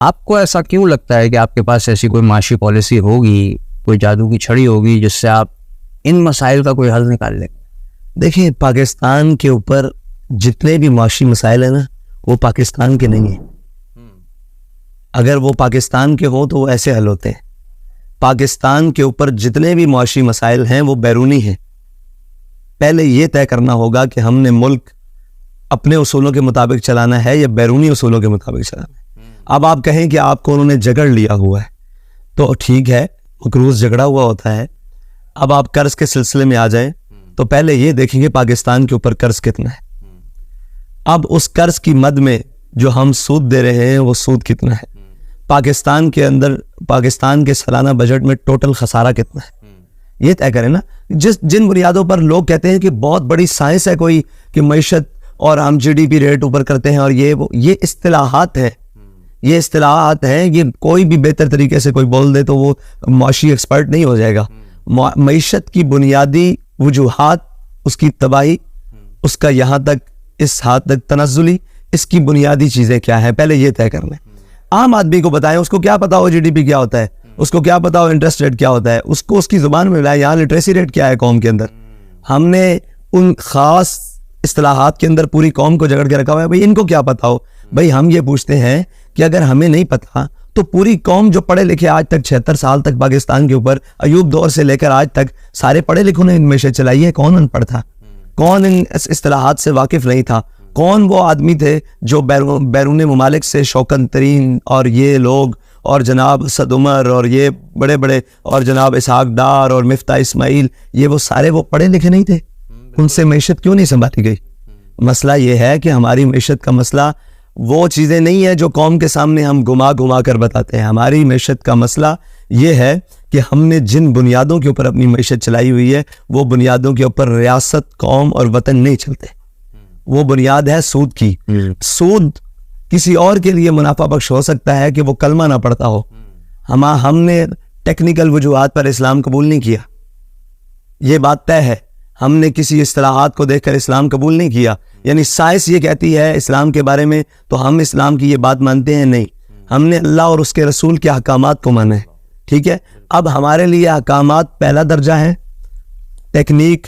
आपको ऐसा क्यों लगता है कि आपके पास ऐसी कोई माशी पॉलिसी होगी, कोई जादू की छड़ी होगी जिससे आप इन मसाइल का कोई हल निकाल लेंगे? देखिए, पाकिस्तान के ऊपर जितने भी माशी मसाइल है ना, वो पाकिस्तान के नहीं है। अगर वो पाकिस्तान के हो तो वो ऐसे हल होते हैं। पाकिस्तान के ऊपर जितने भी माशी मसाइल हैं वो बैरूनी हैं। पहले ये तय करना होगा कि हमने मुल्क अपने उसूलों के मुताबिक चलाना है या बैरूनी उसूलों के मुताबिक चलाना है। अब आप कहें कि आपको उन्होंने जगड़ लिया हुआ है तो ठीक है, मकरूज झगड़ा हुआ होता है। अब आप कर्ज के सिलसिले में आ जाएं तो पहले ये देखेंगे पाकिस्तान के ऊपर कर्ज कितना है। अब उस कर्ज की मद में जो हम सूद दे रहे हैं वो सूद कितना है। पाकिस्तान के अंदर, पाकिस्तान के सालाना बजट में टोटल खसारा कितना है, ये तय करें ना। जिन बुनियादों पर लोग कहते हैं कि बहुत बड़ी साइंस है कोई, कि मईशत और हम जीडीपी रेट ऊपर करते हैं और ये इस्तिलाहात है, ये इस्तिलाहात हैं। ये कोई भी बेहतर तरीके से कोई बोल दे तो वो माशी एक्सपर्ट नहीं हो जाएगा। मईशत की बुनियादी वजूहात, उसकी तबाही, उसका यहाँ तक इस हाथ तक तनज़्ज़ुली, इसकी बुनियादी चीज़ें क्या है, पहले ये तय कर लें। आम आदमी को बताएं, उसको क्या पता हो जीडीपी क्या होता है, उसको क्या पता हो इंटरेस्ट रेट क्या होता है, उसको उसकी ज़ुबान में मिलाएं यहाँ लिटरेसी रेट क्या है कौम के अंदर। हमने उन ख़ास इस्तिलाहात के अंदर पूरी कौम को जगड़ के रखा हुआ है। भाई इनको क्या पता हो। भाई हम ये पूछते हैं कि अगर हमें नहीं पता तो पूरी कौम जो पढ़े लिखे आज तक 76 साल तक पाकिस्तान के ऊपर अयूब दौर से लेकर आज तक सारे पढ़े लिखों ने इनमें से चलाई है। कौन अनपढ़ था, कौन इन इस्तिलाहात से वाकिफ नहीं था, कौन वो आदमी थे जो बैरून मुमालिक से शौकत तरीन और ये लोग और जनाब सद उमर और ये बड़े बड़े और जनाब इसहाक डार और मिफ्ता इस्माइल, ये वो सारे वो पढ़े लिखे नहीं थे। उनसे मैशत क्यों नहीं संभाली गई? मसला ये है कि हमारी मैशत का मसला वो चीज़ें नहीं है जो कौम के सामने हम घुमा घुमा कर बताते हैं। हमारी मैशत का मसला ये है कि हमने जिन बुनियादों के ऊपर अपनी मैशत चलाई हुई है वो बुनियादों के ऊपर रियासत, कौम और वतन नहीं चलते। वो बुनियाद है सूद की। सूद किसी और के लिए मुनाफा बख्श हो सकता है कि वो कलमा ना पढ़ता हो। हमने टेक्निकल वजूहात पर इस्लाम कबूल नहीं किया, ये बात तय है। हमने किसी इस्तिलाहात को देखकर इस्लाम कबूल नहीं किया। यानी साइंस ये कहती है इस्लाम के बारे में तो हम इस्लाम की ये बात मानते हैं, नहीं। हमने अल्लाह और उसके रसूल के अहकामात को माना है, ठीक है। अब हमारे लिए अहकामात पहला दर्जा है, टेक्निक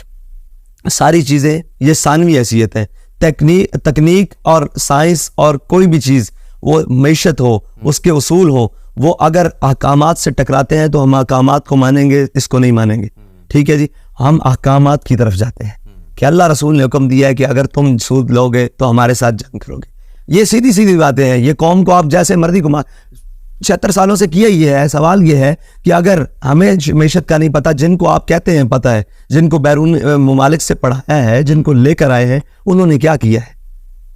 सारी चीज़ें ये सानवी हैसियत है। तकनीक और साइंस और कोई भी चीज़, वो मैशत हो, उसके उसूल हो, वो अगर अहकामात से टकराते हैं तो हम अहकामात को मानेंगे, इसको नहीं मानेंगे, ठीक है जी। हम अहकामात की तरफ जाते हैं कि अल्लाह रसूल ने हुक्म दिया है कि अगर तुम सूद लोगे तो हमारे साथ जंग करोगे। ये सीधी सीधी बातें हैं। ये कौम को आप जैसे मर्जी घुमा 76 सालों से किया ये है। सवाल ये है कि अगर हमें मैशत का नहीं पता, जिनको आप कहते हैं पता है, जिनको बैरून मुमालिक से पढ़ाया है, जिनको लेकर आए हैं, उन्होंने क्या किया है,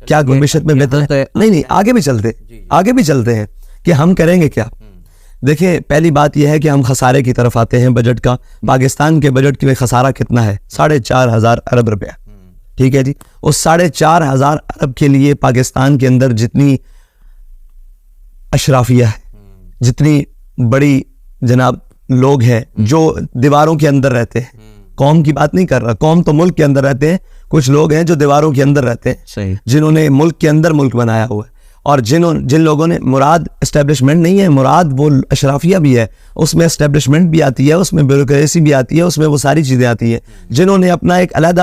क्या मैशत में बेहतर है? नहीं, आगे भी चलते हैं कि हम करेंगे क्या। देखिए, पहली बात यह है कि हम खसारे की तरफ आते हैं बजट का। पाकिस्तान के बजट में खसारा कितना है? 4,500 अरब रुपया, ठीक है जी। उस 4,500 अरब के लिए पाकिस्तान के अंदर जितनी अशराफिया है, जितनी बड़ी जनाब लोग हैं जो दीवारों के अंदर रहते हैं, कौम की बात नहीं कर रहा, कौम तो मुल्क के अंदर रहते हैं, कुछ लोग हैं जो दीवारों के अंदर रहते हैं, जिन्होंने मुल्क के अंदर मुल्क बनाया हुआ है। और जिन लोगों ने, मुराद एस्टेब्लिशमेंट नहीं है, मुराद वो अशराफिया भी है, उसमें एस्टेब्लिशमेंट भी आती है, उसमें ब्यूरोक्रेसी भी आती है, उसमें वो सारी चीज़ें आती हैं, जिन्होंने अपना एक अलग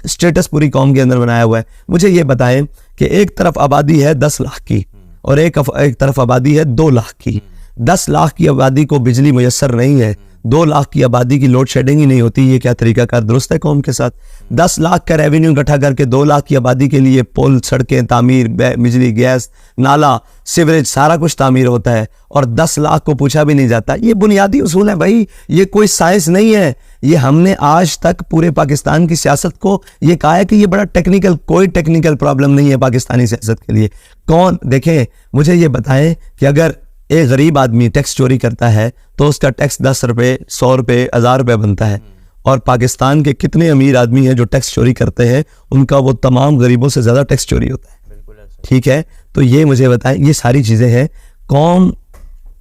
स्टेटस पूरी कौम के अंदर बनाया हुआ है। मुझे ये बताएं कि एक तरफ आबादी है 10 लाख की और एक तरफ आबादी है 2 लाख की। 10 लाख की आबादी को बिजली मुयस्सर नहीं है, 2 लाख की आबादी की लोड शेडिंग ही नहीं होती। ये क्या तरीका कार दुरुस्त है कौम के साथ? 10 लाख का रेवेन्यू इकट्ठा करके 2 लाख की आबादी के लिए पुल, सड़कें तामीर, बिजली, गैस, नाला, सीवरेज, सारा कुछ तामीर होता है और 10 लाख को पूछा भी नहीं जाता। ये बुनियादी उसूल है भाई, ये कोई साइंस नहीं है। ये हमने आज तक पूरे पाकिस्तान की सियासत को ये कहा है कि ये बड़ा टेक्निकल, कोई टेक्निकल प्रॉब्लम नहीं है पाकिस्तानी सियासत के लिए। कौन, देखें, मुझे ये बताएं कि अगर एक गरीब आदमी टैक्स चोरी करता है तो उसका टैक्स 10 रुपये, 100 रुपये, 1000 रुपये बनता है, और पाकिस्तान के कितने अमीर आदमी हैं जो टैक्स चोरी करते हैं, उनका वो तमाम गरीबों से ज़्यादा टैक्स चोरी होता है, ठीक है। तो ये मुझे बताएं, ये सारी चीज़ें हैं। कौम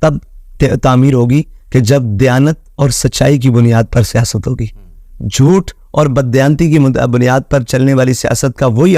तब तामीर होगी कि जब दयानत और सच्चाई की बुनियाद पर सियासत होगी। झूठ और बददयांती की बुनियाद पर चलने वाली सियासत का वही